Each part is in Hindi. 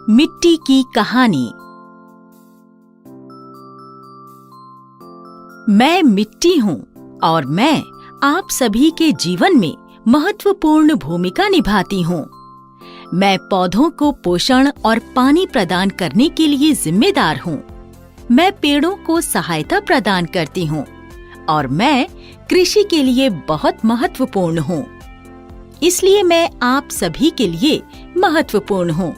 मिट्टी की कहानी। मैं मिट्टी हूँ और मैं आप सभी के जीवन में महत्वपूर्ण भूमिका निभाती हूँ। मैं पौधों को पोषण और पानी प्रदान करने के लिए जिम्मेदार हूँ। मैं पेड़ों को सहायता प्रदान करती हूँ और मैं कृषि के लिए बहुत महत्वपूर्ण हूँ। इसलिए मैं आप सभी के लिए महत्वपूर्ण हूँ।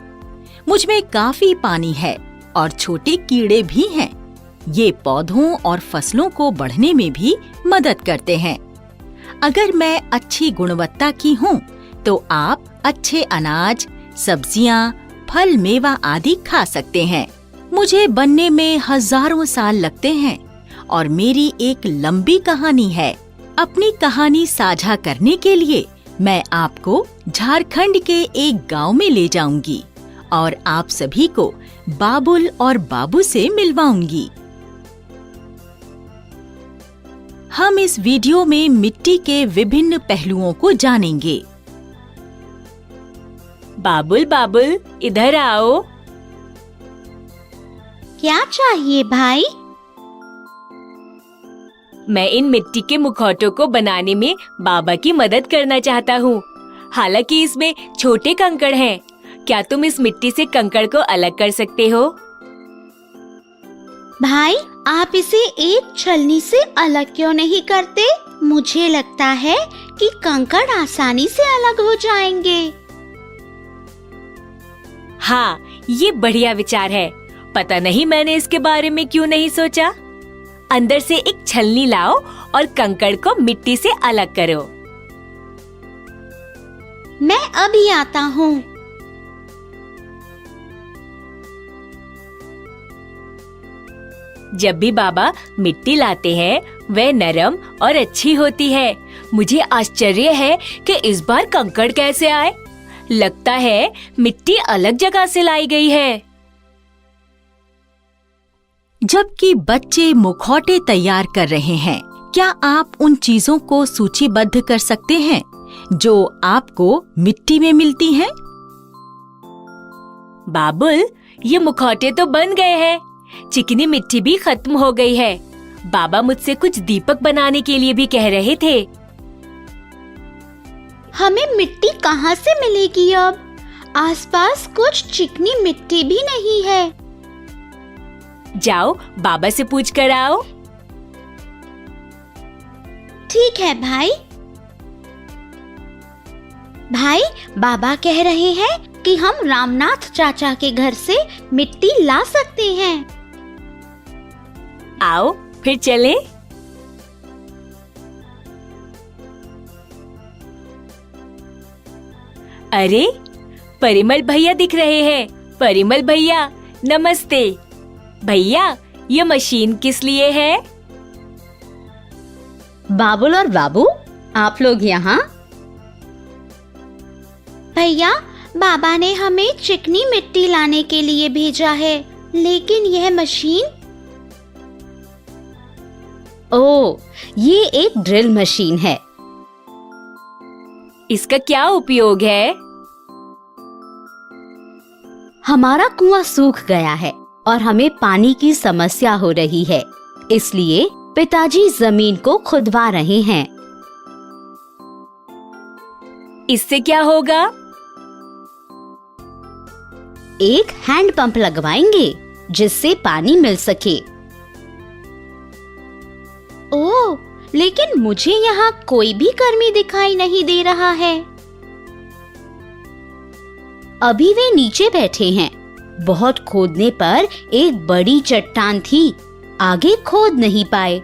मुझ में काफी पानी है और छोटे कीड़े भी हैं। ये पौधों और फसलों को बढ़ने में भी मदद करते हैं। अगर मैं अच्छी गुणवत्ता की हूँ तो आप अच्छे अनाज, सब्जियाँ, फल, मेवा आदि खा सकते हैं। मुझे बनने में हजारों साल लगते हैं और मेरी एक लंबी कहानी है। अपनी कहानी साझा करने के लिए मैं आपको झारखंड के एक गांव में ले जाऊंगी और आप सभी को बाबुल और बाबू से मिलवाऊंगी। हम इस वीडियो में मिट्टी के विभिन्न पहलुओं को जानेंगे। बाबुल बाबुल इधर आओ। क्या चाहिए भाई? मैं इन मिट्टी के मुखौटों को बनाने में बाबा की मदद करना चाहता हूँ। हालांकि इसमें छोटे कंकड़ हैं। क्या तुम इस मिट्टी से कंकड़ को अलग कर सकते हो? भाई, आप इसे एक छलनी से अलग क्यों नहीं करते? मुझे लगता है कि कंकड़ आसानी से अलग हो जाएंगे। हाँ, ये बढ़िया विचार है। पता नहीं मैंने इसके बारे में क्यों नहीं सोचा। अंदर से एक छलनी लाओ और कंकड़ को मिट्टी से अलग करो। मैं अभी आता हूँ। जब भी बाबा मिट्टी लाते हैं, वह नरम और अच्छी होती है। मुझे आश्चर्य है कि इस बार कंकड़ कैसे आए। लगता है मिट्टी अलग जगह से लाई गई है। जबकि बच्चे मुखौटे तैयार कर रहे हैं, क्या आप उन चीजों को सूचीबद्ध कर सकते हैं जो आपको मिट्टी में मिलती हैं? बाबुल, ये मुखौटे तो बन गए हैं। चिकनी मिट्टी भी खत्म हो गई है। बाबा मुझसे कुछ दीपक बनाने के लिए भी कह रहे थे। हमें मिट्टी कहाँ से मिलेगी अब? आसपास कुछ चिकनी मिट्टी भी नहीं है। जाओ, बाबा से पूछ कर आओ। ठीक है भाई। भाई, बाबा कह रहे हैं कि हम रामनाथ चाचा के घर से मिट्टी ला सकते हैं। आओ, फिर चलें। अरे, परिमल भैया दिख रहे हैं। परिमल भैया, नमस्ते। भैया, ये मशीन किस लिए है? बाबुल और बाबू, आप लोग यहाँ? भैया, बाबा ने हमें चिकनी मिट्टी लाने के लिए भेजा है, लेकिन यह मशीन? ओह, ये एक ड्रिल मशीन है। इसका क्या उपयोग है? हमारा कुआं सूख गया है और हमें पानी की समस्या हो रही है। इसलिए पिताजी जमीन को खुदवा रहे हैं। इससे क्या होगा? एक हैंड पंप लगवाएंगे जिससे पानी मिल सके। ओह, लेकिन मुझे यहाँ कोई भी कर्मी दिखाई नहीं दे रहा है। अभी वे नीचे बैठे हैं। बहुत खोदने पर एक बड़ी चट्टान थी। आगे खोद नहीं पाए।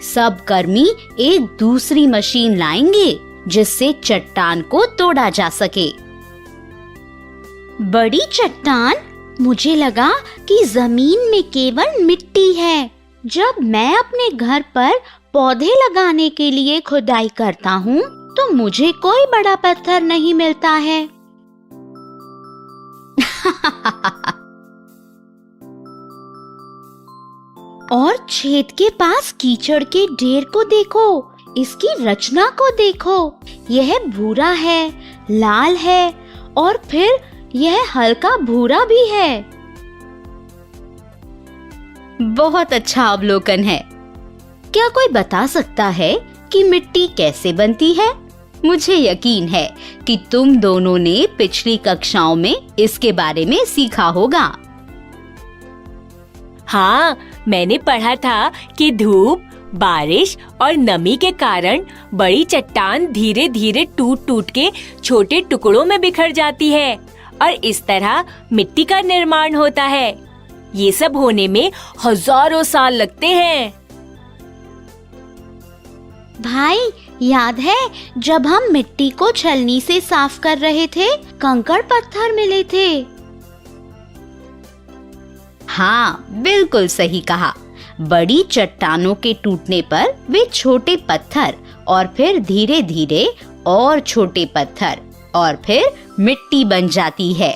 सब कर्मी एक दूसरी मशीन लाएंगे जिससे चट्टान को तोड़ा जा सके। बड़ी चट्टान? मुझे लगा कि जमीन में केवल मिट्टी है। जब मैं अपने घर पर पौधे लगाने के लिए खुदाई करता हूँ तो मुझे कोई बड़ा पत्थर नहीं मिलता है। और छेद के पास कीचड़ के ढेर को देखो। इसकी रचना को देखो। यह भूरा है, लाल है और फिर यह हल्का भूरा भी है। बहुत अच्छा अवलोकन है। क्या कोई बता सकता है कि मिट्टी कैसे बनती है? मुझे यकीन है कि तुम दोनों ने पिछली कक्षाओं में इसके बारे में सीखा होगा। हाँ, मैंने पढ़ा था कि धूप, बारिश और नमी के कारण बड़ी चट्टान धीरे धीरे टूट टूट के छोटे टुकड़ों में बिखर जाती है और इस तरह मिट्टी का निर्माण होता है। ये सब होने में हजारों साल लगते हैं। भाई, याद है जब हम मिट्टी को छलनी से साफ कर रहे थे, कंकड़ पत्थर मिले थे। हाँ, बिल्कुल सही कहा। बड़ी चट्टानों के टूटने पर वे छोटे पत्थर और फिर धीरे धीरे और छोटे पत्थर और फिर मिट्टी बन जाती है।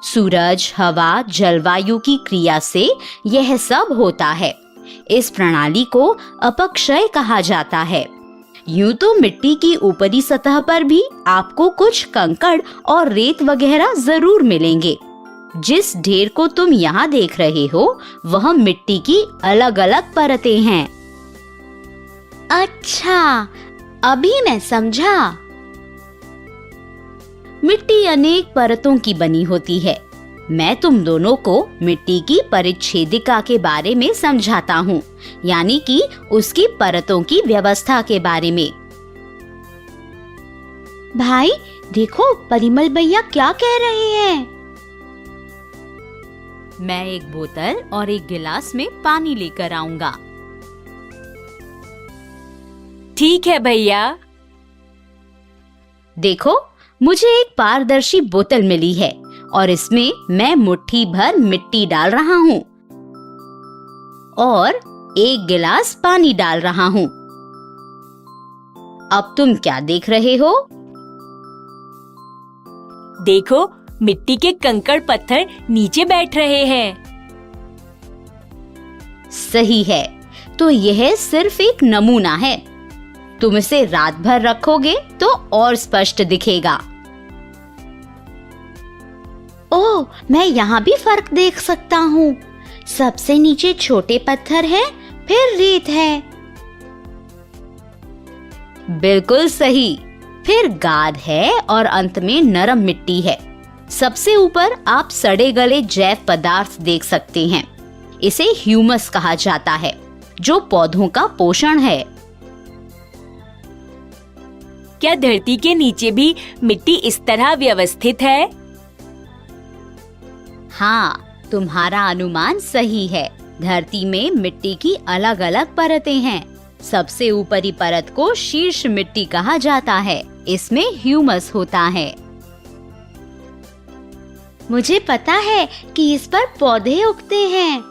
सूरज, हवा, जलवायु की क्रिया से यह सब होता है। इस प्रणाली को अपक्षय कहा जाता है। यूं तो मिट्टी की ऊपरी सतह पर भी आपको कुछ कंकड़ और रेत वगैरह जरूर मिलेंगे। जिस ढेर को तुम यहाँ देख रहे हो वह मिट्टी की अलग अलग परतें हैं। अच्छा, अभी मैं समझा। मिट्टी अनेक परतों की बनी होती है। मैं तुम दोनों को मिट्टी की परिच्छेदिका के बारे में समझाता हूँ, यानी कि उसकी परतों की व्यवस्था के बारे में। भाई देखो, परिमल भैया क्या कह रहे हैं। मैं एक बोतल और एक गिलास में पानी लेकर आऊंगा। ठीक है भैया। देखो, मुझे एक पारदर्शी बोतल मिली है और इसमें मैं मुट्ठी भर मिट्टी डाल रहा हूँ और एक गिलास पानी डाल रहा हूँ। अब तुम क्या देख रहे हो? देखो, मिट्टी के कंकड़ पत्थर नीचे बैठ रहे हैं। सही है। तो यह सिर्फ एक नमूना है। तुम इसे रात भर रखोगे तो और स्पष्ट दिखेगा। ओह, मैं यहाँ भी फर्क देख सकता हूँ। सबसे नीचे छोटे पत्थर हैं, फिर रेत है। बिल्कुल सही। फिर गाद है और अंत में नरम मिट्टी है। सबसे ऊपर आप सड़े गले जैव पदार्थ देख सकते हैं। इसे ह्यूमस कहा जाता है, जो पौधों का पोषण है। क्या धरती के नीचे भी मिट्टी इस तरह व्यवस्थित है? हाँ, तुम्हारा अनुमान सही है। धरती में मिट्टी की अलग अलग परतें हैं। सबसे ऊपरी परत को शीर्ष मिट्टी कहा जाता है। इसमें ह्यूमस होता है। मुझे पता है कि इस पर पौधे उगते हैं।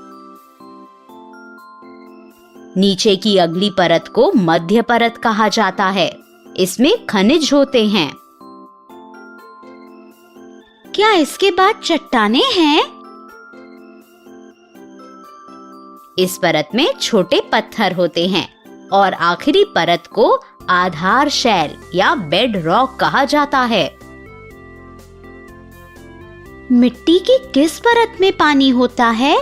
नीचे की अगली परत को मध्य परत कहा जाता है। इसमें खनिज होते हैं। क्या इसके बाद चट्टानें हैं? इस परत में छोटे पत्थर होते हैं और आखिरी परत को आधार शैल या बेड रॉक कहा जाता है। मिट्टी की किस परत में पानी होता है?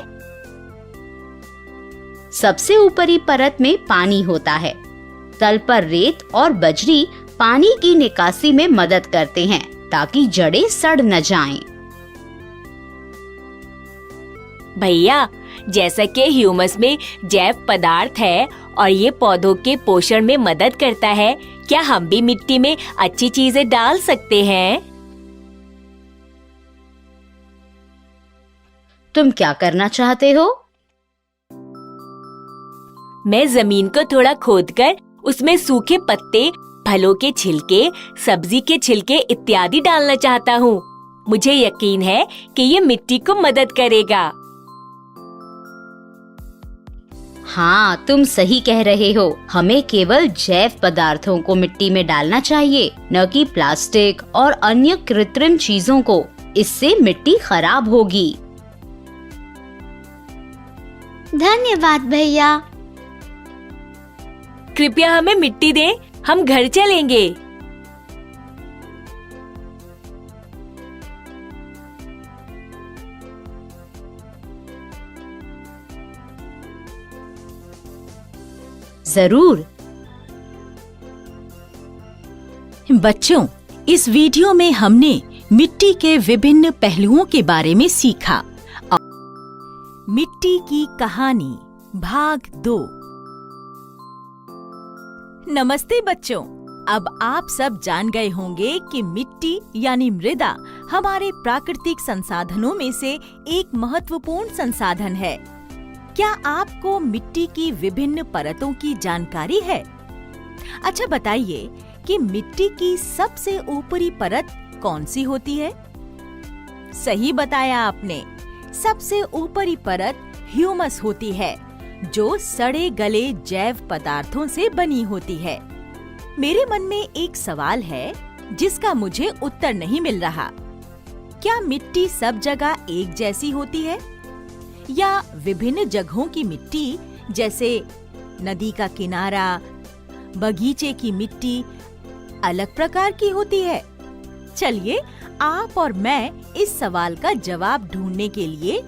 सबसे ऊपरी परत में पानी होता है। तल पर रेत और बजरी पानी की निकासी में मदद करते हैं ताकि जड़ें सड़ न जाएं। भैया, जैसा कि ह्यूमस में जैव पदार्थ है और ये पौधों के पोषण में मदद करता है, क्या हम भी मिट्टी में अच्छी चीजें डाल सकते हैं? तुम क्या करना चाहते हो? मैं जमीन को थोड़ा खोदकर उसमें सूखे पत्ते, फलों के छिलके, सब्जी के छिलके इत्यादि डालना चाहता हूँ। मुझे यकीन है कि ये मिट्टी को मदद करेगा। हाँ, तुम सही कह रहे हो। हमें केवल जैव पदार्थों को मिट्टी में डालना चाहिए, न कि प्लास्टिक और अन्य कृत्रिम चीजों को। इससे मिट्टी खराब होगी। धन्यवाद भैया। कृपया हमें मिट्टी दें, हम घर चलेंगे। जरूर। बच्चों, इस वीडियो में हमने मिट्टी के विभिन्न पहलुओं के बारे में सीखा। मिट्टी की कहानी भाग 2। नमस्ते बच्चों, अब आप सब जान गए होंगे कि मिट्टी यानी मृदा हमारे प्राकृतिक संसाधनों में से एक महत्वपूर्ण संसाधन है। क्या आपको मिट्टी की विभिन्न परतों की जानकारी है? अच्छा बताइए कि मिट्टी की सबसे ऊपरी परत कौन सी होती है? सही बताया आपने, सबसे ऊपरी परत ह्यूमस होती है, जो सड़े गले जैव पदार्थों से बनी होती है। मेरे मन में एक सवाल है जिसका मुझे उत्तर नहीं मिल रहा। क्या मिट्टी सब जगह एक जैसी होती है या विभिन्न जगहों की मिट्टी जैसे नदी का किनारा, बगीचे की मिट्टी अलग प्रकार की होती है? चलिए आप और मैं इस सवाल का जवाब ढूंढने के लिए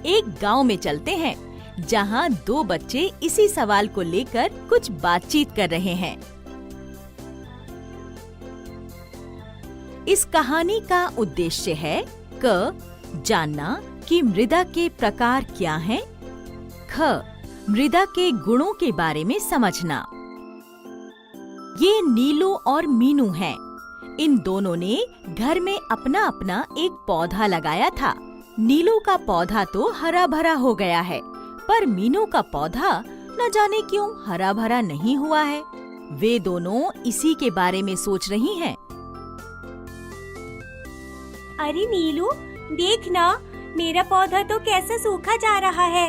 एक गांव में चलते हैं, जहां 2 बच्चे इसी सवाल को लेकर कुछ बातचीत कर रहे हैं। इस कहानी का उद्देश्य है क जानना कि मृदा के प्रकार क्या हैं, ख मृदा के गुणों के बारे में समझना। ये नीलू और मीनू हैं। इन दोनों ने घर में अपना अपना एक पौधा लगाया था। नीलू का पौधा तो हरा भरा हो गया है, पर मीनू का पौधा न जाने क्यों हरा भरा नहीं हुआ है। वे दोनों इसी के बारे में सोच रही हैं। अरे नीलू, देख ना, मेरा पौधा तो कैसे सूखा जा रहा है।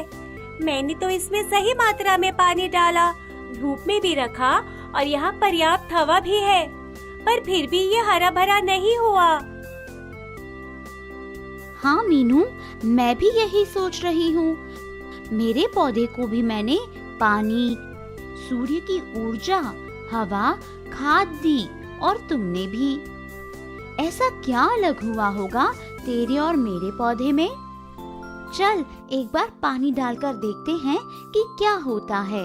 मैंने तो इसमें सही मात्रा में पानी डाला, धूप में भी रखा और यहाँ पर्याप्त हवा भी है, पर फिर भी ये हरा भरा नहीं हुआ। हाँ मीनू, मैं भी यही सोच रही हूँ। मेरे पौधे को भी मैंने पानी, सूर्य की ऊर्जा, हवा, खाद दी और तुमने भी। ऐसा क्या अलग हुआ होगा तेरे और मेरे पौधे में? चल एक बार पानी डालकर देखते हैं कि क्या होता है।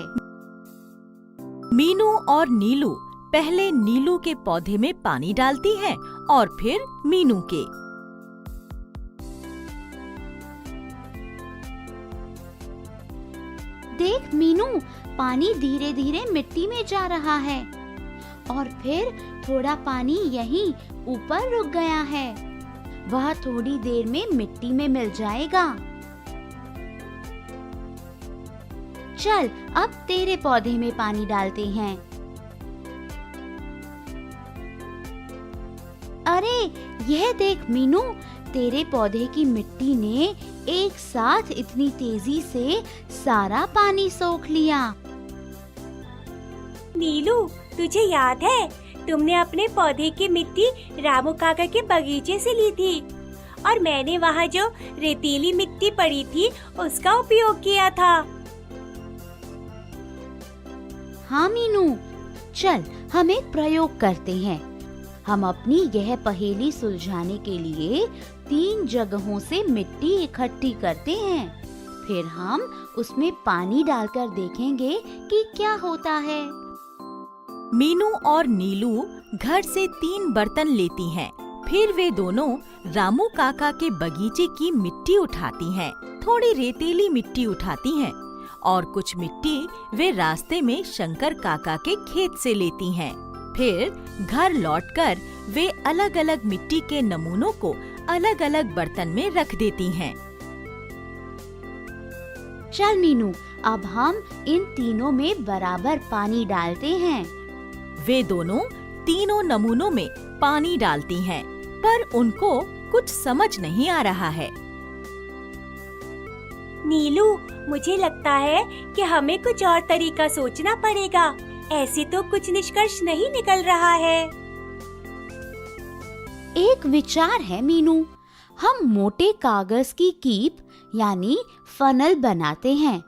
मीनू और नीलू पहले नीलू के पौधे में पानी डालती हैं और फिर मीनू के। देख मीनू, पानी धीरे धीरे मिट्टी में जा रहा है और फिर थोड़ा पानी यहीं ऊपर रुक गया है। वह थोड़ी देर में मिट्टी में मिल जाएगा। चल अब तेरे पौधे में पानी डालते हैं। अरे यह देख मीनू, तेरे पौधे की मिट्टी ने एक साथ इतनी तेजी से सारा पानी सोख लिया। नीलू, तुझे याद है तुमने अपने पौधे की मिट्टी रामू काका के बगीचे से ली थी और मैंने वहाँ जो रेतीली मिट्टी पड़ी थी उसका उपयोग किया था। हाँ मीनू, चल हम एक प्रयोग करते हैं। हम अपनी यह पहेली सुलझाने के लिए 3 जगहों से मिट्टी इकट्ठी करते हैं। फिर हम उसमें पानी डालकर देखेंगे कि क्या होता है। मीनू और नीलू घर से 3 बर्तन लेती हैं। फिर वे दोनों रामू काका के बगीचे की मिट्टी उठाती हैं। थोड़ी रेतीली मिट्टी उठाती हैं और कुछ मिट्टी वे रास्ते में शंकर काका के खेत से लेती हैं। फिर घर लौटकर वे अलग अलग मिट्टी के नमूनों को अलग अलग बर्तन में रख देती हैं। चल मीनू, अब हम इन तीनों में बराबर पानी डालते हैं। वे दोनों तीनों नमूनों में पानी डालती हैं, पर उनको कुछ समझ नहीं आ रहा है। नीलू, मुझे लगता है कि हमें कुछ और तरीका सोचना पड़ेगा। ऐसे तो कुछ निष्कर्ष नहीं निकल रहा है। एक विचार है मीनू, हम मोटे कागज की कीप यानी फनल बनाते हैं।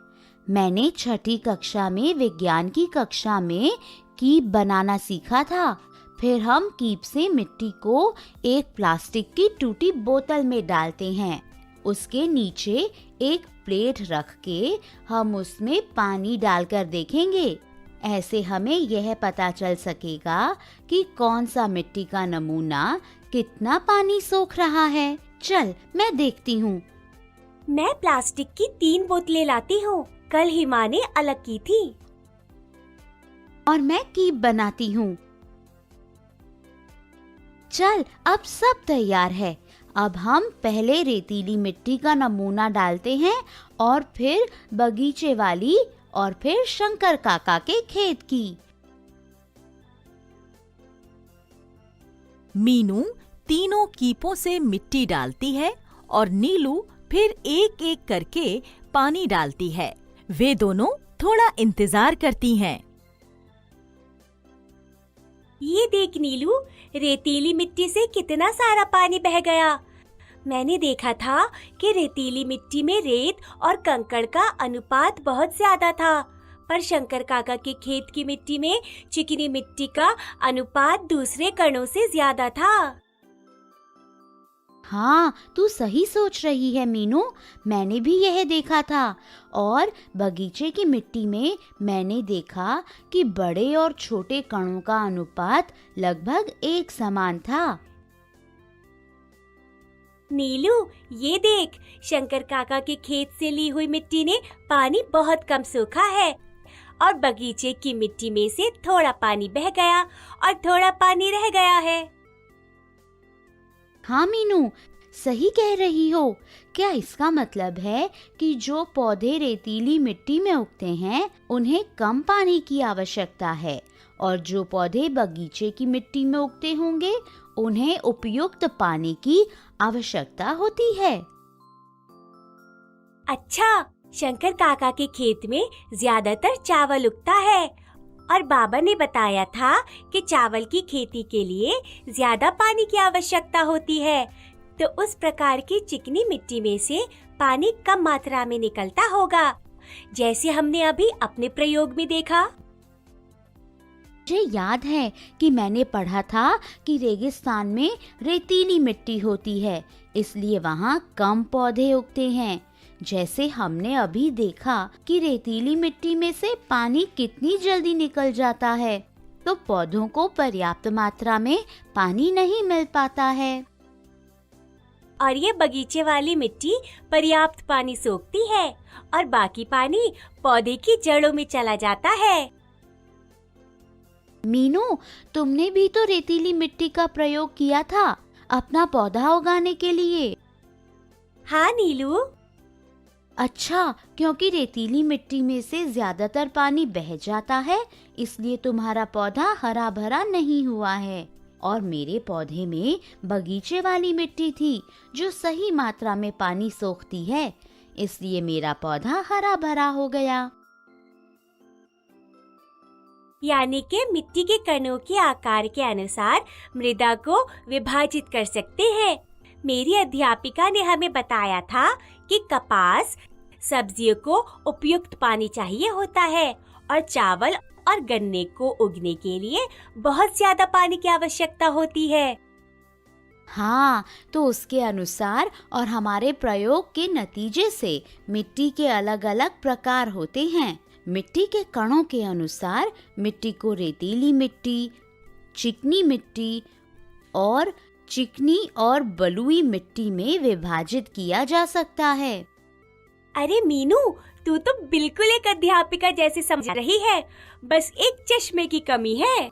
मैंने 6ठी कक्षा में विज्ञान की कक्षा में कीप बनाना सीखा था। फिर हम कीप से मिट्टी को एक प्लास्टिक की टूटी बोतल में डालते हैं। उसके नीचे एक प्लेट रख के हम उसमें पानी डालकर देखेंगे। ऐसे हमें यह पता चल सकेगा कि कौन सा मिट्टी का नमूना कितना पानी सोख रहा है। चल मैं देखती हूँ। मैं प्लास्टिक की 3 बोतलें लाती हूँ। कल हिमा ने अलग की थी। और मैं कीप बनाती हूँ। चल अब सब तैयार है। अब हम पहले रेतीली मिट्टी का नमूना डालते हैं और फिर बगीचे वाली और फिर शंकर काका के खेत की। मीनू तीनों कीपों से मिट्टी डालती है और नीलू फिर एक एक करके पानी डालती है। वे दोनों थोड़ा इंतजार करती हैं। ये देख नीलू, रेतीली मिट्टी से कितना सारा पानी बह गया। मैंने देखा था कि रेतीली मिट्टी में रेत और कंकड़ का अनुपात बहुत ज्यादा था, पर शंकर काका के खेत की मिट्टी में चिकनी मिट्टी का अनुपात दूसरे कणों से ज्यादा था। हाँ, तू सही सोच रही है मीनू, मैंने भी यह देखा था। और बगीचे की मिट्टी में मैंने देखा कि बड़े और छोटे कणों का अनुपात लगभग एक समान था। नीलू, ये देख, शंकर काका के खेत से ली हुई मिट्टी ने पानी बहुत कम सोखा है और बगीचे की मिट्टी में से थोड़ा पानी बह गया और थोड़ा पानी रह गया है। हाँ मीनू, सही कह रही हो। क्या इसका मतलब है कि जो पौधे रेतीली मिट्टी में उगते हैं उन्हें कम पानी की आवश्यकता है और जो पौधे बगीचे की मिट्टी में उगते होंगे उन्हें उपयुक्त पानी की आवश्यकता होती है? अच्छा, शंकर काका के खेत में ज्यादातर चावल उगता है और बाबा ने बताया था कि चावल की खेती के लिए ज्यादा पानी की आवश्यकता होती है, तो उस प्रकार की चिकनी मिट्टी में से पानी कम मात्रा में निकलता होगा, जैसे हमने अभी अपने प्रयोग में देखा। मुझे याद है कि मैंने पढ़ा था कि रेगिस्तान में रेतीली मिट्टी होती है, इसलिए वहाँ कम पौधे उगते हैं। जैसे हमने अभी देखा कि रेतीली मिट्टी में से पानी कितनी जल्दी निकल जाता है, तो पौधों को पर्याप्त मात्रा में पानी नहीं मिल पाता है। और ये बगीचे वाली मिट्टी पर्याप्त पानी सोखती है और बाकी पानी पौधे की जड़ों में चला जाता है। मीनू, तुमने भी तो रेतीली मिट्टी का प्रयोग किया था अपना पौधा उगाने के लिए। हाँ नीलू। अच्छा, क्योंकि रेतीली मिट्टी में से ज्यादातर पानी बह जाता है, इसलिए तुम्हारा पौधा हरा भरा नहीं हुआ है। और मेरे पौधे में बगीचे वाली मिट्टी थी जो सही मात्रा में पानी सोखती है, इसलिए मेरा पौधा हरा भरा हो गया। यानी कि मिट्टी के कणों के आकार के अनुसार मृदा को विभाजित कर सकते हैं। मेरी अध्यापिका ने हमें बताया था कि कपास, सब्जियों को उपयुक्त पानी चाहिए होता है और चावल और गन्ने को उगने के लिए बहुत ज्यादा पानी की आवश्यकता होती है। हाँ, तो उसके अनुसार और हमारे प्रयोग के नतीजे से मिट्टी के अलग अलग प्रकार होते हैं। मिट्टी के कणों के अनुसार मिट्टी को रेतीली मिट्टी, चिकनी मिट्टी और चिकनी और बलुई मिट्टी में विभाजित किया जा सकता है। अरे मीनू, तू तो बिल्कुल एक अध्यापिका जैसे समझ रही है, बस एक चश्मे की कमी है।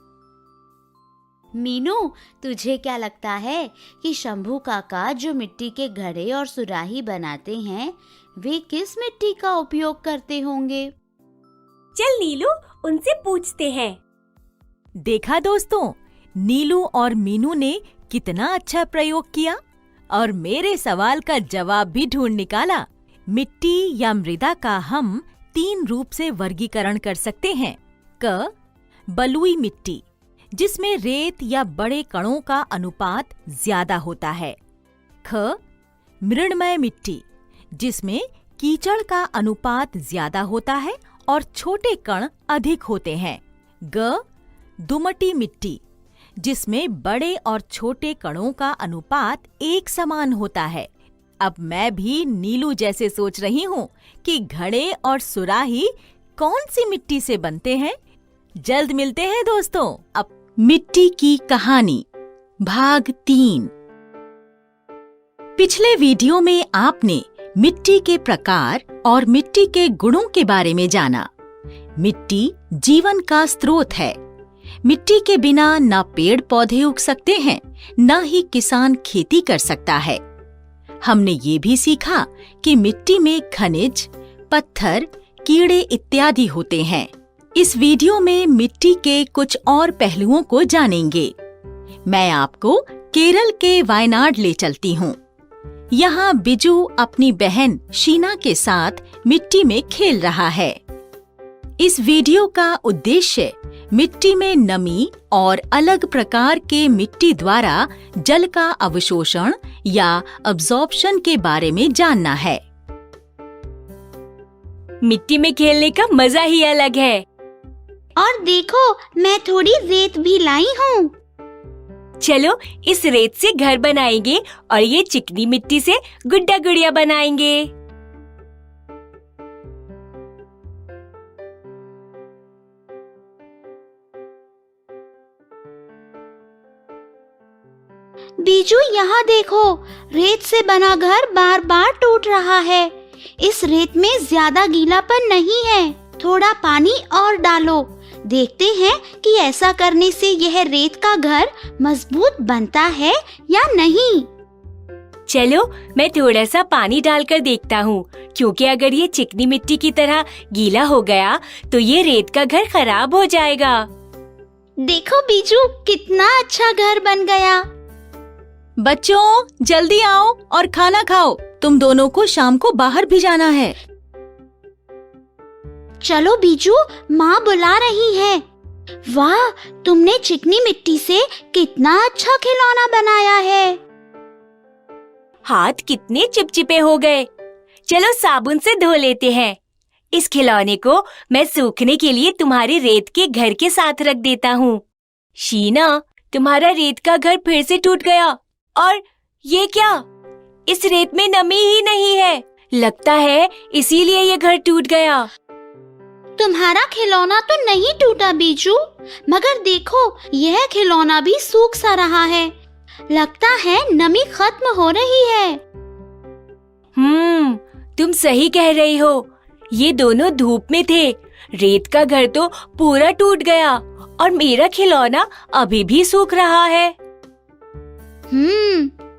मीनू, तुझे क्या लगता है कि शंभू काका जो मिट्टी के घड़े और सुराही बनाते हैं, वे किस मिट्टी का उपयोग करते होंगे? चल नीलू, उनसे पूछते हैं। देखा दोस्तों, नीलू और मीनू ने कितना अच्छा प्रयोग किया और मेरे सवाल का जवाब भी ढूंढ निकाला। मिट्टी या मृदा का हम 3 रूप से वर्गीकरण कर सकते हैं। क, बलुई मिट्टी, जिसमें रेत या बड़े कणों का अनुपात ज्यादा होता है। ख, मृणमय मिट्टी, जिसमें कीचड़ का अनुपात ज्यादा होता है और छोटे कण अधिक होते हैं। ग, दुमटी मिट्टी, जिसमें बड़े और छोटे कणों का अनुपात एक समान होता है। अब मैं भी नीलू जैसे सोच रही हूँ कि घड़े और सुराही कौन सी मिट्टी से बनते हैं। जल्द मिलते हैं दोस्तों। अब मिट्टी की कहानी भाग 3। पिछले वीडियो में आपने मिट्टी के प्रकार और मिट्टी के गुणों के बारे में जाना। मिट्टी जीवन का स्रोत है। मिट्टी के बिना न पेड़ पौधे उग सकते हैं, न ही किसान खेती कर सकता है। हमने ये भी सीखा कि मिट्टी में खनिज, पत्थर, कीड़े इत्यादि होते हैं। इस वीडियो में मिट्टी के कुछ और पहलुओं को जानेंगे। मैं आपको केरल के वायनाड ले चलती हूँ। यहाँ बिजू अपनी बहन शीना के साथ मिट्टी में खेल रहा है। इस वीडियो का उद्देश्य मिट्टी में नमी और अलग प्रकार के मिट्टी द्वारा जल का अवशोषण या अब्जॉर्प्शन के बारे में जानना है। मिट्टी में खेलने का मजा ही अलग है। और देखो, मैं थोड़ी रेत भी लाई हूँ। चलो इस रेत से घर बनाएंगे और ये चिकनी मिट्टी से गुड्डा गुड़िया बनाएंगे। बीजू, यहाँ देखो, रेत से बना घर बार बार टूट रहा है। इस रेत में ज्यादा गीलापन नहीं है। थोड़ा पानी और डालो। देखते हैं कि ऐसा करने से यह रेत का घर मजबूत बनता है या नहीं। चलो मैं थोड़ा सा पानी डालकर देखता हूँ, क्योंकि अगर ये चिकनी मिट्टी की तरह गीला हो गया तो ये रेत का घर खराब हो जाएगा। देखो बीजू, कितना अच्छा घर बन गया। बच्चों, जल्दी आओ और खाना खाओ। तुम दोनों को शाम को बाहर भी जाना है। चलो बीजू, माँ बुला रही है। वाह, तुमने चिकनी मिट्टी से कितना अच्छा खिलौना बनाया है। हाथ कितने चिपचिपे हो गए। चलो साबुन से धो लेते हैं। इस खिलौने को मैं सूखने के लिए तुम्हारे रेत के घर के साथ रख देता हूँ। शीना, तुम्हारा रेत का घर फिर से टूट गया। और ये क्या? इस रेत में नमी ही नहीं है। लगता है इसीलिए ये घर टूट गया। तुम्हारा खिलौना तो नहीं टूटा बीजू, मगर देखो, यह खिलौना भी सूख सा रहा है। लगता है नमी खत्म हो रही है। तुम सही कह रही हो। ये दोनों धूप में थे। रेत का घर तो पूरा टूट गया और मेरा खिलौना अभी भी सूख रहा है।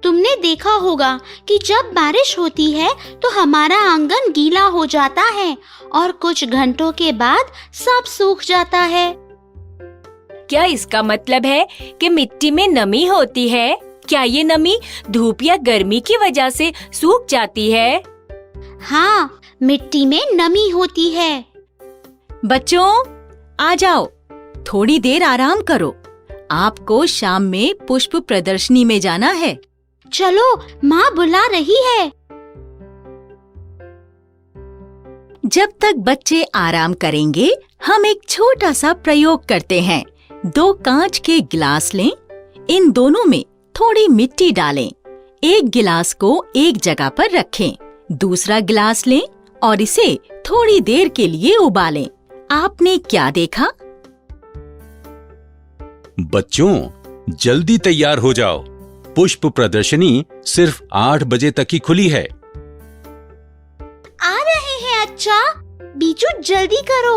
तुमने देखा होगा कि जब बारिश होती है तो हमारा आंगन गीला हो जाता है और कुछ घंटों के बाद सब सूख जाता है। क्या इसका मतलब है कि मिट्टी में नमी होती है? क्या ये नमी धूप या गर्मी की वजह से सूख जाती है? हाँ, मिट्टी में नमी होती है। बच्चों, आ जाओ, थोड़ी देर आराम करो। आपको शाम में पुष्प प्रदर्शनी में जाना है। चलो, माँ बुला रही है। जब तक बच्चे आराम करेंगे, हम एक छोटा सा प्रयोग करते हैं। 2 कांच के गिलास लें। इन दोनों में थोड़ी मिट्टी डालें। एक गिलास को एक जगह पर रखें। दूसरा गिलास लें और इसे थोड़ी देर के लिए उबालें। आपने क्या देखा? बच्चों, जल्दी तैयार हो जाओ। पुष्प प्रदर्शनी सिर्फ 8 बजे तक ही खुली है। आ रहे हैं अच्छा। बीजू, जल्दी करो।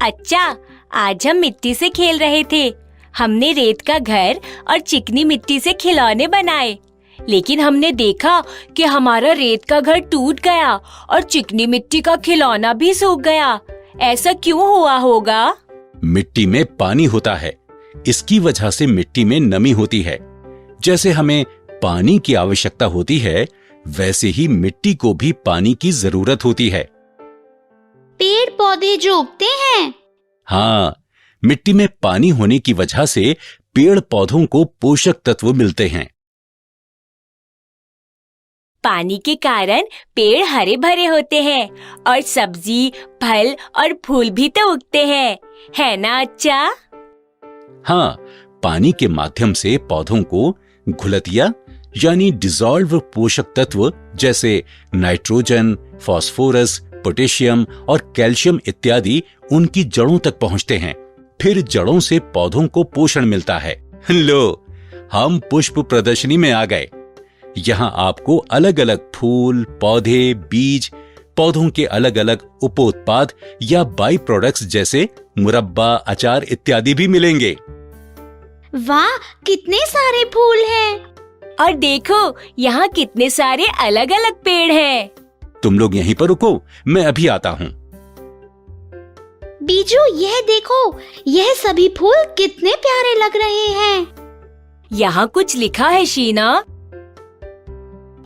अच्छा, आज हम मिट्टी से खेल रहे थे। हमने रेत का घर और चिकनी मिट्टी से खिलौने बनाए, लेकिन हमने देखा कि हमारा रेत का घर टूट गया और चिकनी मिट्टी का खिलौना भी सूख गया। ऐसा क्यों हुआ होगा? मिट्टी में पानी होता है। इसकी वजह से मिट्टी में नमी होती है। जैसे हमें पानी की आवश्यकता होती है, वैसे ही मिट्टी को भी पानी की जरूरत होती है। पेड़ पौधे जो उगते हैं। हाँ, मिट्टी में पानी होने की वजह से पेड़ पौधों को पोषक तत्व मिलते हैं। पानी के कारण पेड़ हरे भरे होते हैं और सब्जी, फल और फूल भी तो उगते हैं, है ना अच्छा? हाँ, पानी के माध्यम से पौधों को घुलतिया यानी डिसॉल्व पोषक तत्व जैसे नाइट्रोजन, फास्फोरस, पोटेशियम और कैल्शियम इत्यादि उनकी जड़ों तक पहुंचते हैं। फिर जड़ों से पौधों को पोषण मिलता है। लो, हम पुष्प प्रदर्शनी में आ गए। यहाँ आपको अलग अलग फूल, पौधे, बीज, पौधों के अलग अलग उपोत्पाद या बाई प्रोडक्ट्स जैसे मुरब्बा, अचार इत्यादि भी मिलेंगे। वाह, कितने सारे फूल हैं। और देखो, यहाँ कितने सारे अलग अलग पेड़ हैं। तुम लोग यहीं पर रुको, मैं अभी आता हूँ। बीजू, यह देखो, यह सभी फूल कितने प्यारे लग रहे हैं। यहाँ कुछ लिखा है शीना।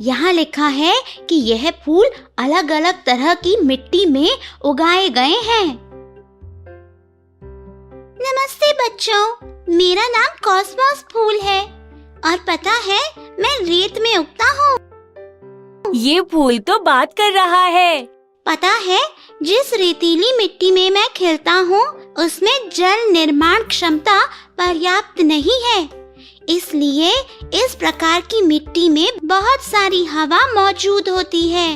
यहाँ लिखा है कि यह फूल अलग अलग तरह की मिट्टी में उगाए गए हैं। नमस्ते बच्चों, मेरा नाम कॉस्मोस फूल है और पता है मैं रेत में उगता हूँ। ये फूल तो बात कर रहा है। पता है, जिस रेतीली मिट्टी में मैं खिलता हूँ उसमें जल निर्माण क्षमता पर्याप्त नहीं है, इसलिए इस प्रकार की मिट्टी में बहुत सारी हवा मौजूद होती है।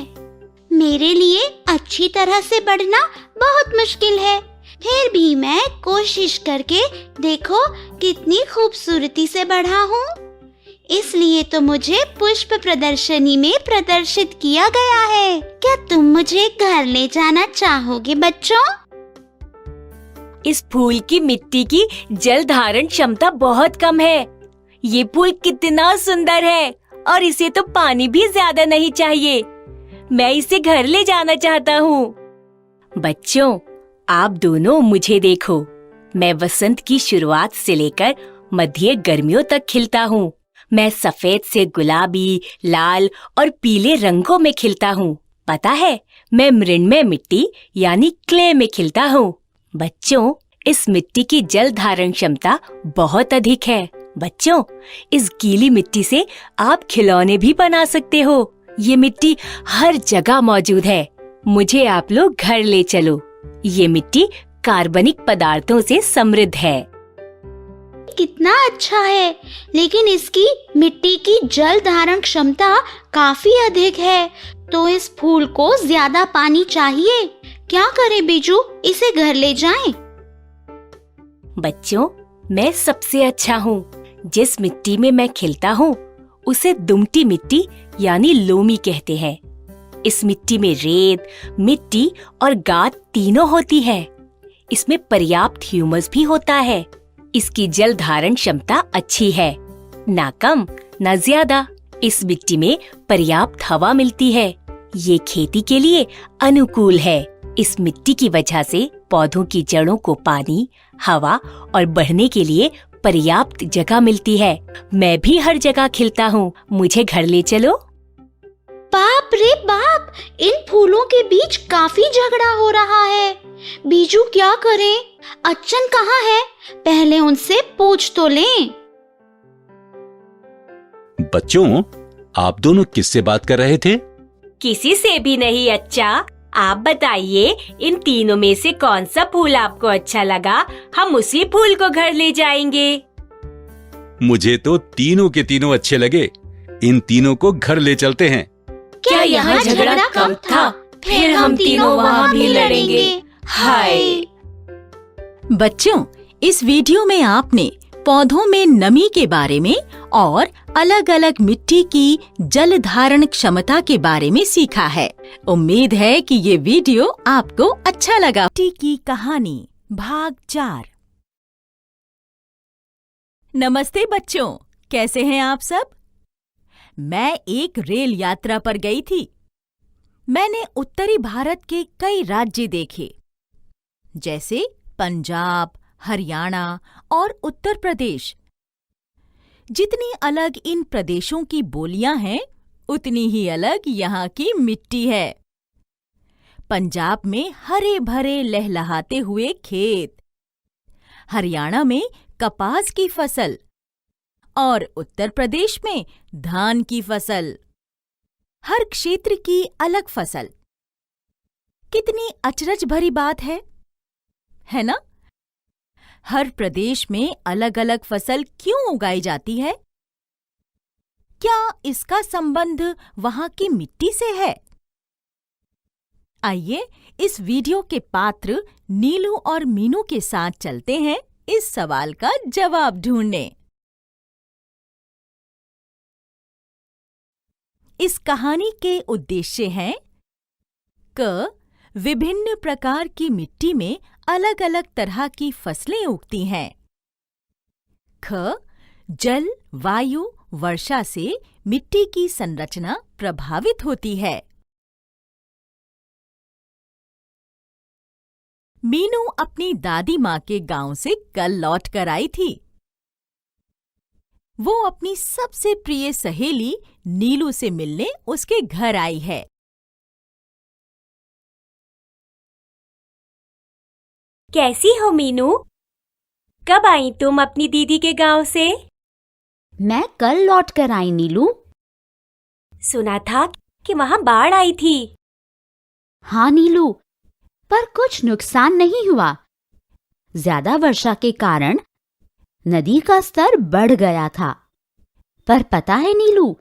मेरे लिए अच्छी तरह से बढ़ना बहुत मुश्किल है, फिर भी मैं कोशिश करके देखो कितनी खूबसूरती से बढ़ा हूँ। इसलिए तो मुझे पुष्प प्रदर्शनी में प्रदर्शित किया गया है। क्या तुम मुझे घर ले जाना चाहोगे बच्चों? इस फूल की मिट्टी की जल धारण क्षमता बहुत कम है। ये फूल कितना सुंदर है और इसे तो पानी भी ज्यादा नहीं चाहिए। मैं इसे घर ले जाना चाहता हूँ। बच्चों, आप दोनों मुझे देखो। मैं वसंत की शुरुआत से लेकर मध्य गर्मियों तक खिलता हूँ। मैं सफेद से गुलाबी, लाल और पीले रंगों में खिलता हूँ। पता है, मैं मृण्मय मिट्टी यानी क्ले में खिलता हूँ। बच्चों, इस मिट्टी की जल धारण क्षमता बहुत अधिक है। बच्चों, इस गीली मिट्टी से आप खिलौने भी बना सकते हो। ये मिट्टी हर जगह मौजूद है। मुझे आप लोग घर ले चलो। ये मिट्टी कार्बनिक पदार्थों से समृद्ध है। कितना अच्छा है, लेकिन इसकी मिट्टी की जल धारण क्षमता काफी अधिक है, तो इस फूल को ज्यादा पानी चाहिए। क्या करें बीजू, इसे घर ले जाएं? बच्चों, मैं सबसे अच्छा हूँ। जिस मिट्टी में मैं खिलता हूँ उसे दुमटी मिट्टी यानी लोमी कहते हैं। इस मिट्टी में रेत, मिट्टी और गाद तीनों होती है। इसमें पर्याप्त ह्यूमस भी होता है। इसकी जल धारण क्षमता अच्छी है, ना कम ना ज्यादा। इस मिट्टी में पर्याप्त हवा मिलती है। ये खेती के लिए अनुकूल है। इस मिट्टी की वजह से पौधों की जड़ों को पानी, हवा और बढ़ने के लिए पर्याप्त जगह मिलती है। मैं भी हर जगह खिलता हूँ। मुझे घर ले चलो। बाप रे बाप, इन फूलों के बीच काफी झगड़ा हो रहा है। बीजू, क्या करें? अच्छन कहाँ है? पहले उनसे पूछ तो लें। बच्चों, आप दोनों किससे बात कर रहे थे? किसी से भी नहीं। अच्छा, आप बताइए, इन तीनों में से कौन सा फूल आपको अच्छा लगा? हम उसी फूल को घर ले जाएंगे। मुझे तो तीनों के तीनों अच्छे लगे। इन तीनों को घर ले चलते हैं। क्या यहाँ झगड़ा कम था? फिर हम तीनों वहाँ भी लड़ेंगे। हाय। बच्चों, इस वीडियो में आपने पौधों में नमी के बारे में और अलग अलग मिट्टी की जल धारण क्षमता के बारे में सीखा है। उम्मीद है कि ये वीडियो आपको अच्छा लगा। मिट्टी की कहानी भाग 4। नमस्ते बच्चों, कैसे हैं आप सब? मैं एक रेल यात्रा पर गई थी। मैंने उत्तरी भारत के कई राज्य देखे, जैसे पंजाब, हरियाणा और उत्तर प्रदेश। जितनी अलग इन प्रदेशों की बोलियां हैं, उतनी ही अलग यहाँ की मिट्टी है। पंजाब में हरे भरे लहलहाते हुए खेत, हरियाणा में कपास की फसल और उत्तर प्रदेश में धान की फसल। हर क्षेत्र की अलग फसल। कितनी अचरज भरी बात है ना? हर प्रदेश में अलग अलग फसल क्यों उगाई जाती है? क्या इसका संबंध वहां की मिट्टी से है? आइए इस वीडियो के पात्र नीलू और मीनू के साथ चलते हैं इस सवाल का जवाब ढूंढने। इस कहानी के उद्देश्य हैं क. विभिन्न प्रकार की मिट्टी में अलग-अलग तरह की फसलें उगती हैं। ख. जल, वायु, वर्षा से मिट्टी की संरचना प्रभावित होती है। मीनू अपनी दादी माँ के गांव से कल लौट कर आई थी। वो अपनी सबसे प्रिय सहेली नीलू से मिलने उसके घर आई है। कैसी हो मीनू? कब आई तुम अपनी दीदी के गांव से? मैं कल लौट कर आई नीलू। सुना था कि वहां बाढ़ आई थी। हाँ नीलू, पर कुछ नुकसान नहीं हुआ। ज्यादा वर्षा के कारण नदी का स्तर बढ़ गया था। पर पता है नीलू,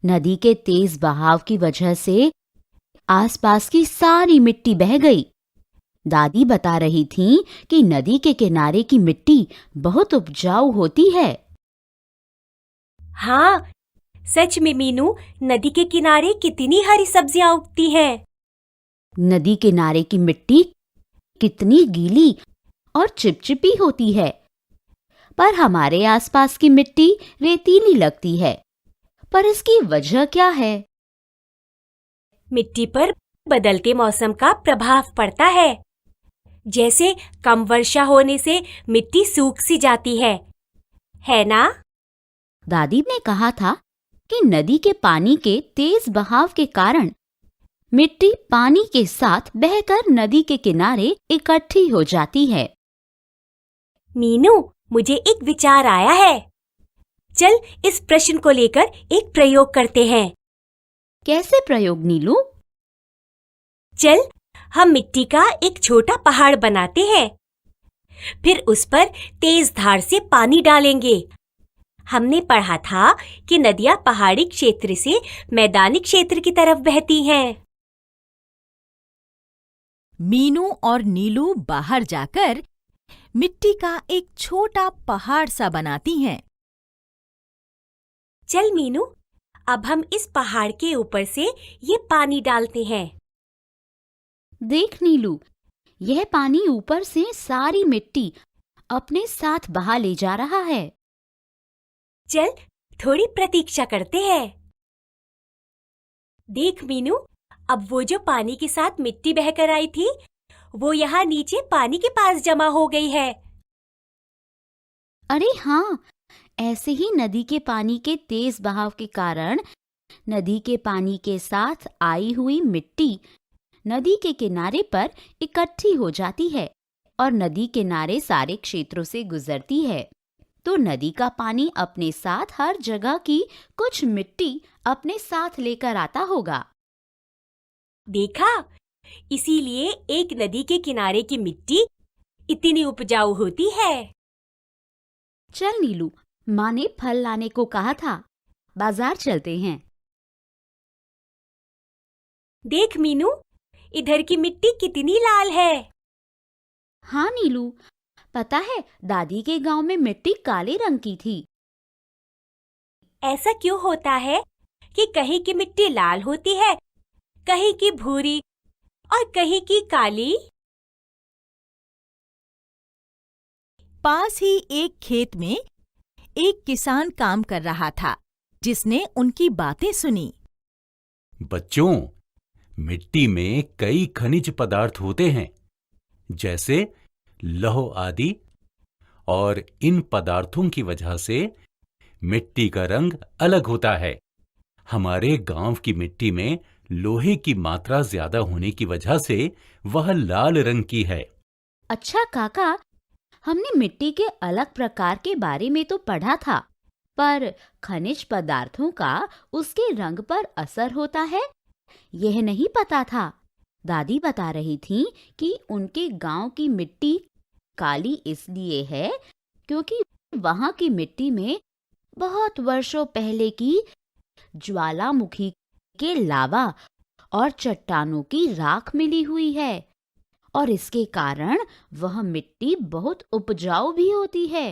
नदी के तेज बहाव की वजह से आसपास की सारी मिट्टी बह गई। दादी बता रही थीं कि नदी के किनारे की मिट्टी बहुत उपजाऊ होती है। हाँ, सच में मीनू, नदी के किनारे कितनी हरी सब्जियां उगती हैं। नदी किनारे की मिट्टी कितनी गीली और चिपचिपी होती है, पर हमारे आसपास की मिट्टी रेतीली लगती है। पर इसकी वजह क्या है? मिट्टी पर बदलते मौसम का प्रभाव पड़ता है। जैसे कम वर्षा होने से मिट्टी सूख सी जाती है ना? दादी ने कहा था कि नदी के पानी के तेज बहाव के कारण मिट्टी पानी के साथ बहकर नदी के किनारे इकट्ठी हो जाती है। मीनू, मुझे एक विचार आया है। चल इस प्रश्न को लेकर एक प्रयोग करते हैं। कैसे प्रयोग नीलू? चल हम मिट्टी का एक छोटा पहाड़ बनाते हैं। फिर उस पर तेज धार से पानी डालेंगे। हमने पढ़ा था कि नदियां पहाड़ी क्षेत्र से मैदानी क्षेत्र की तरफ बहती हैं। मीनू और नीलू बाहर जाकर मिट्टी का एक छोटा पहाड़ सा बनाती हैं। चल मीनू, अब हम इस पहाड़ के ऊपर से ये पानी डालते हैं। देख नीलू, यह पानी ऊपर से सारी मिट्टी अपने साथ बहा ले जा रहा है। चल थोड़ी प्रतीक्षा करते हैं। देख मीनू, अब वो जो पानी के साथ मिट्टी बहकर आई थी, वो यहाँ नीचे पानी के पास जमा हो गई है। अरे हाँ, ऐसे ही नदी के पानी के तेज बहाव के कारण नदी के पानी के साथ आई हुई मिट्टी नदी के किनारे पर इकट्ठी हो जाती है और नदी किनारे सारे क्षेत्रों से गुजरती है। तो नदी का पानी अपने साथ हर जगह की कुछ मिट्टी अपने साथ लेकर आता होगा। देखा, इसीलिए एक नदी के किनारे की मिट्टी इतनी उपजाऊ होती है। चल नीलू, माँ ने फल लाने को कहा था, बाजार चलते हैं। देख मीनू, इधर की मिट्टी कितनी लाल है। हाँ नीलू, पता है दादी के गांव में मिट्टी काले रंग की थी। ऐसा क्यों होता है कि कहीं की मिट्टी लाल होती है, कहीं की भूरी और कहीं की काली? पास ही एक खेत में एक किसान काम कर रहा था, जिसने उनकी बातें सुनी। बच्चों, मिट्टी में कई खनिज पदार्थ होते हैं, जैसे लौह आदि, और इन पदार्थों की वजह से मिट्टी का रंग अलग होता है। हमारे गांव की मिट्टी में लोहे की मात्रा ज्यादा होने की वजह से वह लाल रंग की है। अच्छा काका, हमने मिट्टी के अलग प्रकार के बारे में तो पढ़ा था, पर खनिज पदार्थों का उसके रंग पर असर होता है, यह नहीं पता था। दादी बता रही थी कि उनके गांव की मिट्टी काली इसलिए है क्योंकि वहां की मिट्टी में बहुत वर्षों पहले की ज्वालामुखी के लावा और चट्टानों की राख मिली हुई है और इसके कारण वह मिट्टी बहुत उपजाऊ भी होती है।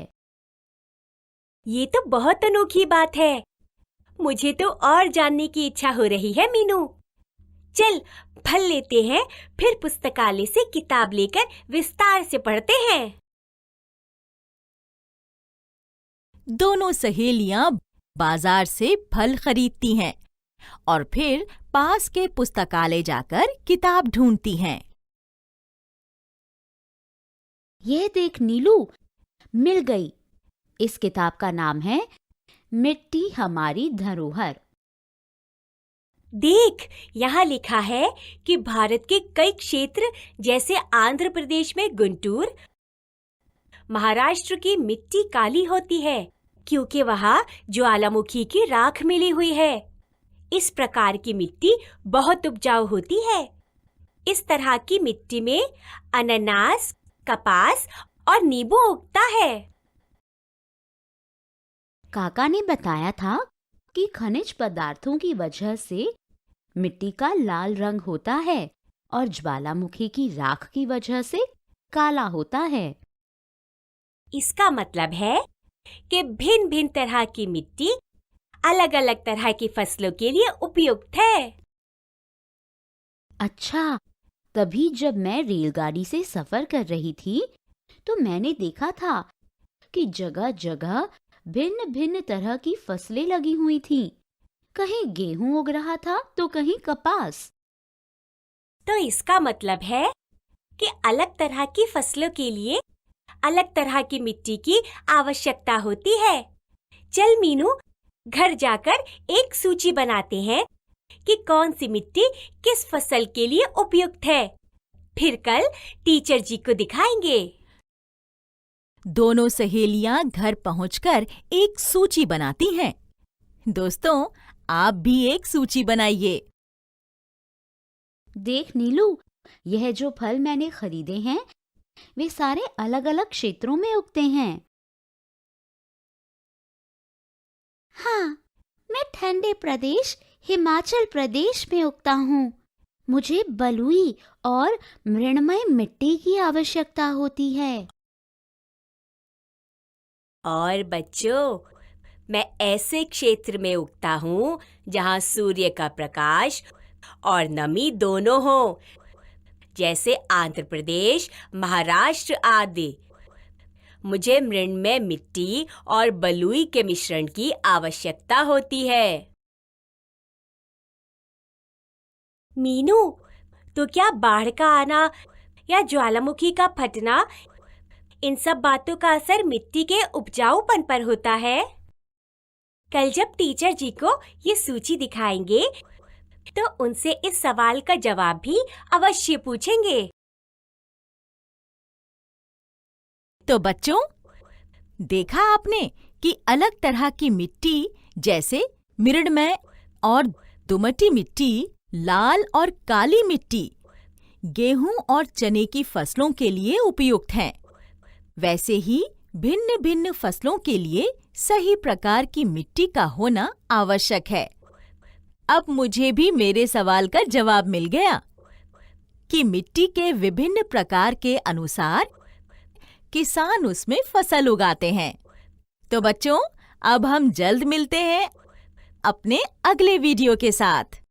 ये तो बहुत अनोखी बात है। मुझे तो और जानने की इच्छा हो रही है मीनू। चल फल लेते हैं, फिर पुस्तकालय से किताब लेकर विस्तार से पढ़ते हैं। दोनों सहेलियां बाजार से फल खरीदती हैं और फिर पास के पुस्तकालय जाकर किताब ढूंढती हैं। यह देख नीलू, मिल गई। इस किताब का नाम है मिट्टी हमारी धरोहर। देख, यहाँ लिखा है कि भारत के कई क्षेत्र जैसे आंध्र प्रदेश में गुंटूर, महाराष्ट्र की मिट्टी काली होती है क्योंकि वहाँ ज्वालामुखी की राख मिली हुई है। इस प्रकार की मिट्टी बहुत उपजाऊ होती है। इस तरह की मिट्टी में अनानास, कपास और नींबू उगता है। काका ने बताया था कि खनिज पदार्थों की वजह से मिट्टी का लाल रंग होता है और ज्वालामुखी की राख की वजह से काला होता है। इसका मतलब है कि भिन्न भिन्न तरह की मिट्टी अलग अलग तरह की फसलों के लिए उपयुक्त है। अच्छा, तभी जब मैं रेलगाड़ी से सफर कर रही थी तो मैंने देखा था कि जगह जगह भिन्न भिन्न तरह की फसलें लगी हुई थीं। कहीं गेहूं उग रहा था तो कहीं कपास। तो इसका मतलब है कि अलग तरह की फसलों के लिए अलग तरह की मिट्टी की आवश्यकता होती है। चल मीनू, घर जाकर एक सूची बनाते हैं कि कौन सी मिट्टी किस फसल के लिए उपयुक्त है। फिर कल टीचर जी को दिखाएंगे। दोनों सहेलियां घर पहुंचकर एक सूची बनाती हैं। दोस्तों, आप भी एक सूची बनाइए। देख नीलू, यह जो फल मैंने खरीदे हैं वे सारे अलग अलग क्षेत्रों में उगते हैं। हाँ, मैं ठंडे प्रदेश हिमाचल प्रदेश में उगता हूँ। मुझे बलुई और मृणमय मिट्टी की आवश्यकता होती है। और बच्चों, मैं ऐसे क्षेत्र में उगता हूँ जहाँ सूर्य का प्रकाश और नमी दोनों हो, जैसे आंध्र प्रदेश, महाराष्ट्र आदि। मुझे मृणमय मिट्टी और बलुई के मिश्रण की आवश्यकता होती है। मीनू, तो क्या बाढ़ का आना या ज्वालामुखी का फटना, इन सब बातों का असर मिट्टी के उपजाऊपन पर होता है? कल जब टीचर जी को ये सूची दिखाएंगे तो उनसे इस सवाल का जवाब भी अवश्य पूछेंगे। तो बच्चों, देखा आपने कि अलग तरह की मिट्टी जैसे मृणमय और दोमटी मिट्टी, लाल और काली मिट्टी गेहूं और चने की फसलों के लिए उपयुक्त हैं। वैसे ही भिन्न भिन्न फसलों के लिए सही प्रकार की मिट्टी का होना आवश्यक है। अब मुझे भी मेरे सवाल का जवाब मिल गया कि मिट्टी के विभिन्न प्रकार के अनुसार किसान उसमें फसल उगाते हैं। तो बच्चों, अब हम जल्द मिलते हैं अपने अगले वीडियो के साथ।